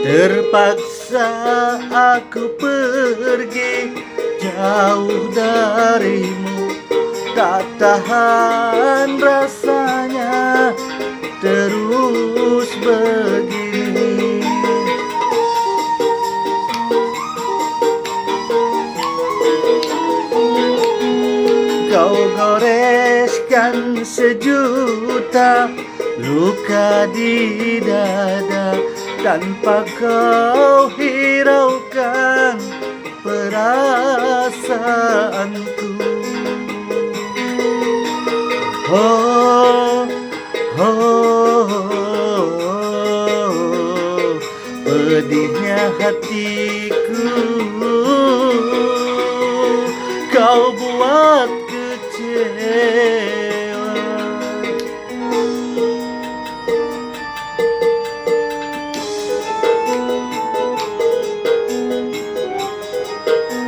Terpaksa aku pergi jauh darimu, tak tahan rasanya terus begini. Kau goreskan sejuta luka di dada, tanpa kau hiraukan perasaanku. Oh, oh, oh, pedihnya hatiku. Kau buat kecewa